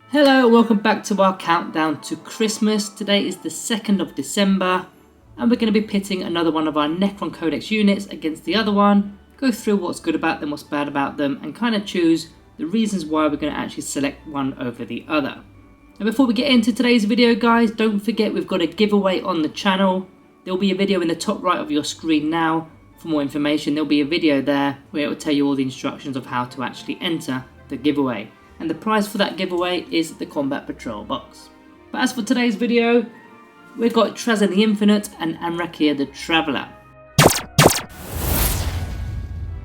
Hello, welcome back to our countdown to Christmas. Today is the 2nd of December and we're going to be pitting another one of our Necron Codex units against the other one, go through what's good about them, what's bad about them, and kind of choose the reasons why we're going to actually select one over the other. Now before we get into today's video guys, don't forget we've got a giveaway on the channel. There will be a video in the top right of your screen now. For more information, there'll be a video there where it will tell you all the instructions of how to actually enter the giveaway. And the prize for that giveaway is the Combat Patrol box. But as for today's video, we've got Trazyn the Infinite and Anrakyr the Traveller.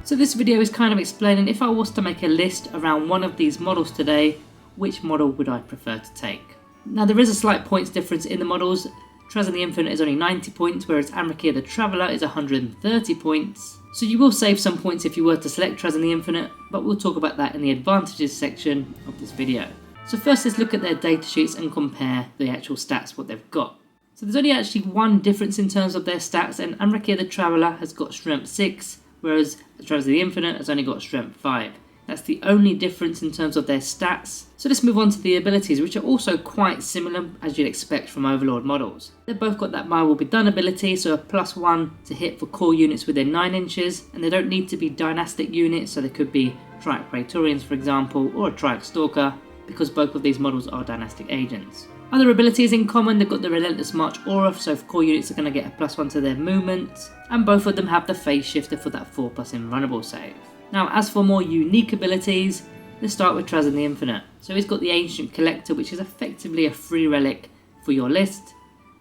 So this video is kind of explaining if I was to make a list around one of these models today, which model would I prefer to take? Now there is a slight points difference in the models. Trazyn the Infinite is only 90 points, whereas Anrakyr the Traveller is 130 points. So you will save some points if you were to select Trazyn the Infinite, but we'll talk about that in the advantages section of this video. So first let's look at their datasheets and compare the actual stats, what they've got. So there's only actually one difference in terms of their stats, and Anrakyr the Traveller has got Strength 6, whereas Trazyn the Infinite has only got Strength 5. That's the only difference in terms of their stats. So let's move on to the abilities, which are also quite similar as you'd expect from Overlord models. They've both got that My Will Be Done ability, so a +1 to hit for core units within 9 inches, and they don't need to be dynastic units, so they could be Triarch Praetorians for example, or a Triarch Stalker, because both of these models are dynastic agents. Other abilities in common, they've got the Relentless March aura, so for core units are going to get a +1 to their movement, and both of them have the Phase Shifter for that 4+ invulnerable save. Now as for more unique abilities, let's start with Trazyn the Infinite. So he's got the Ancient Collector, which is effectively a free relic for your list.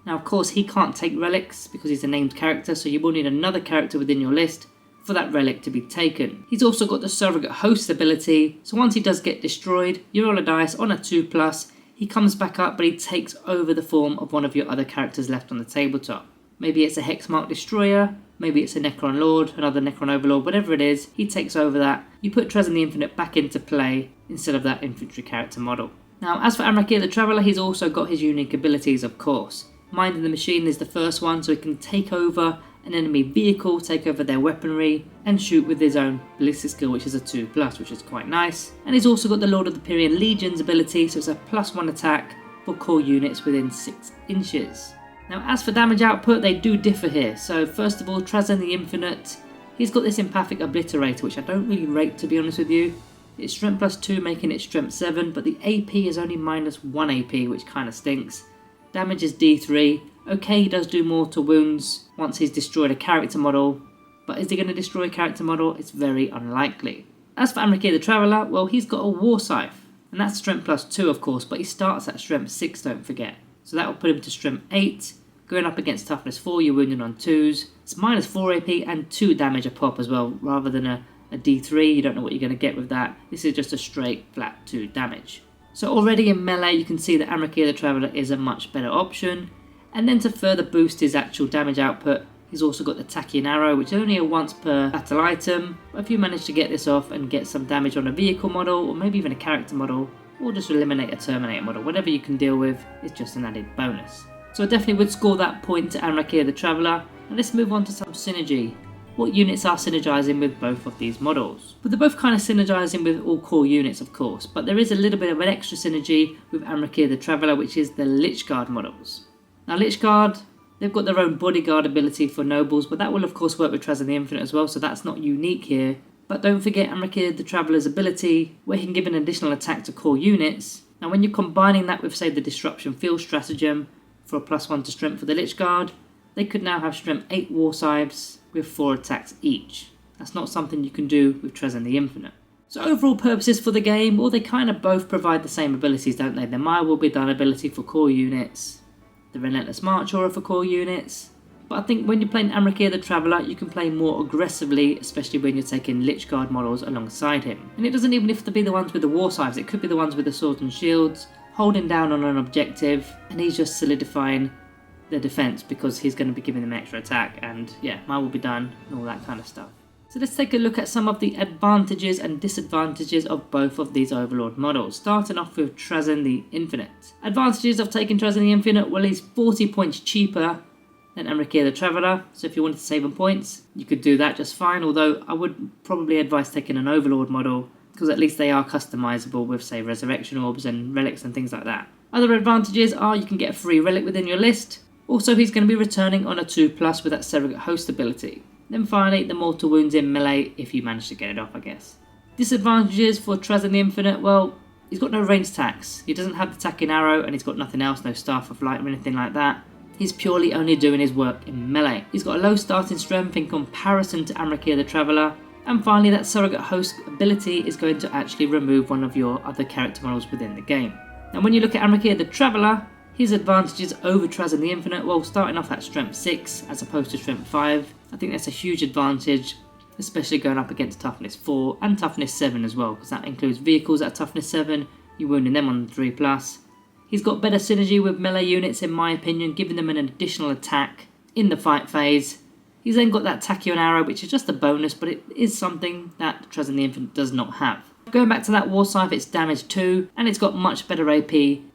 Now of course he can't take relics because he's a named character, so you will need another character within your list for that relic to be taken. He's also got the Surrogate Host ability, so once he does get destroyed, you roll a dice on a 2+, he comes back up but he takes over the form of one of your other characters left on the tabletop. Maybe it's a Hexmark Destroyer, maybe it's a Necron Lord, another Necron Overlord, whatever it is, he takes over that. You put Trazyn the Infinite back into play instead of that infantry character model. Now as for Anrakyr the Traveller, he's also got his unique abilities of course. Mind in the Machine is the first one, so he can take over an enemy vehicle, take over their weaponry, and shoot with his own ballistic skill, which is a 2+, which is quite nice. And he's also got the Lord of the Pyrian Legions ability, so it's a +1 attack for core units within 6 inches. Now as for damage output, they do differ here. So first of all, Trazyn the Infinite, he's got this Empathic Obliterator, which I don't really rate to be honest with you. It's Strength +2, making it Strength 7, but the AP is only -1 AP, which kind of stinks. Damage is D3. Okay, he does do more to wounds once he's destroyed a character model, but is he going to destroy a character model? It's very unlikely. As for Anrakyr the Traveller, well, he's got a War Scythe, and that's Strength +2 of course, but he starts at Strength 6, don't forget. So that will put him to Strength 8. Going up against Toughness 4, you're wounded on 2s. It's -4 AP and 2 damage a pop as well, rather than a D3. You don't know what you're going to get with that. This is just a straight flat 2 damage. So already in melee you can see that Anrakyr the Traveller is a much better option. And then to further boost his actual damage output, he's also got the Tachyon Arrow, which is only a once per battle item. But if you manage to get this off and get some damage on a vehicle model, or maybe even a character model, or just eliminate a Terminator model, whatever you can deal with, it's just an added bonus. So I definitely would score that point to Anrakyr the Traveller. And let's move on to some synergy. What units are synergising with both of these models? But they're both kind of synergising with all core units of course, but there is a little bit of an extra synergy with Anrakyr the Traveller, which is the Lich Guard models. Now Lich Guard, they've got their own bodyguard ability for nobles, but that will of course work with Trazyn the Infinite as well, so that's not unique here. But don't forget Anrakyr the Traveller's ability, where he can give an additional attack to core units. Now when you're combining that with say the Disruption Field Stratagem, for a +1 to strength for the Lich Guard, they could now have strength 8 War Scythes with 4 attacks each. That's not something you can do with Trazyn the Infinite. So overall purposes for the game, well they kind of both provide the same abilities, don't they? The My Will Be Done ability for core units, the Relentless March aura for core units. But I think when you're playing Anrakyr the Traveller, you can play more aggressively, especially when you're taking Lich Guard models alongside him. And it doesn't even have to be the ones with the War Scythes, it could be the ones with the Swords and Shields, holding down on an objective, and he's just solidifying their defense because he's going to be giving them extra attack, and yeah, My Will Be Done and all that kind of stuff. So let's take a look at some of the advantages and disadvantages of both of these Overlord models, starting off with Trazyn the Infinite. Advantages of taking Trazyn the Infinite, well he's 40 points cheaper than Anrakyr the Traveller, so if you wanted to save on points, you could do that just fine, although I would probably advise taking an Overlord model because at least they are customizable with, say, resurrection orbs and relics and things like that. Other advantages are you can get a free relic within your list. Also, he's going to be returning on a 2+ with that surrogate host ability. Then finally, the mortal wounds in melee if you manage to get it off, I guess. Disadvantages for Trazyn the Infinite, well, he's got no ranged attacks. He doesn't have the tacking arrow and he's got nothing else, no staff of light or anything like that. He's purely only doing his work in melee. He's got a low starting strength in comparison to Anrakyr the Traveller. And finally, that surrogate host ability is going to actually remove one of your other character models within the game. Now when you look at Anrakyr the Traveller, his advantages over Trazyn the Infinite, well, starting off at strength 6 as opposed to strength 5. I think that's a huge advantage, especially going up against toughness 4 and toughness 7 as well, because that includes vehicles at toughness 7, you're wounding them on the 3+. He's got better synergy with melee units in my opinion, giving them an additional attack in the fight phase. He's then got that tachyon arrow, which is just a bonus, but it is something that Trazyn the Infinite does not have. Going back to that war scythe, it's damage 2, and it's got much better AP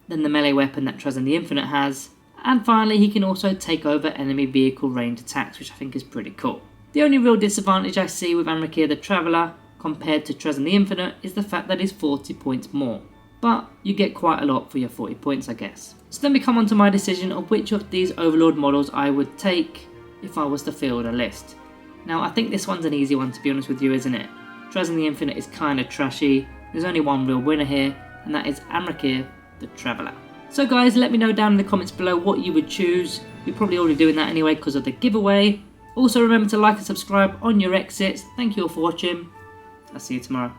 than the melee weapon that Trazyn the Infinite has. And finally, he can also take over enemy vehicle ranged attacks, which I think is pretty cool. The only real disadvantage I see with Anrakyr the Traveller compared to Trazyn the Infinite is the fact that he's 40 points more. But you get quite a lot for your 40 points, I guess. So then we come on to my decision of which of these Overlord models I would take if I was to field a list. Now I think this one's an easy one, to be honest with you, isn't it? Trazyn the Infinite is kind of trashy. There's only one real winner here, and that is Anrakyr the Traveller. So guys, let me know down in the comments below what you would choose. You're probably already doing that anyway because of the giveaway. Also remember to like and subscribe on your exits. Thank you all for watching. I'll see you tomorrow.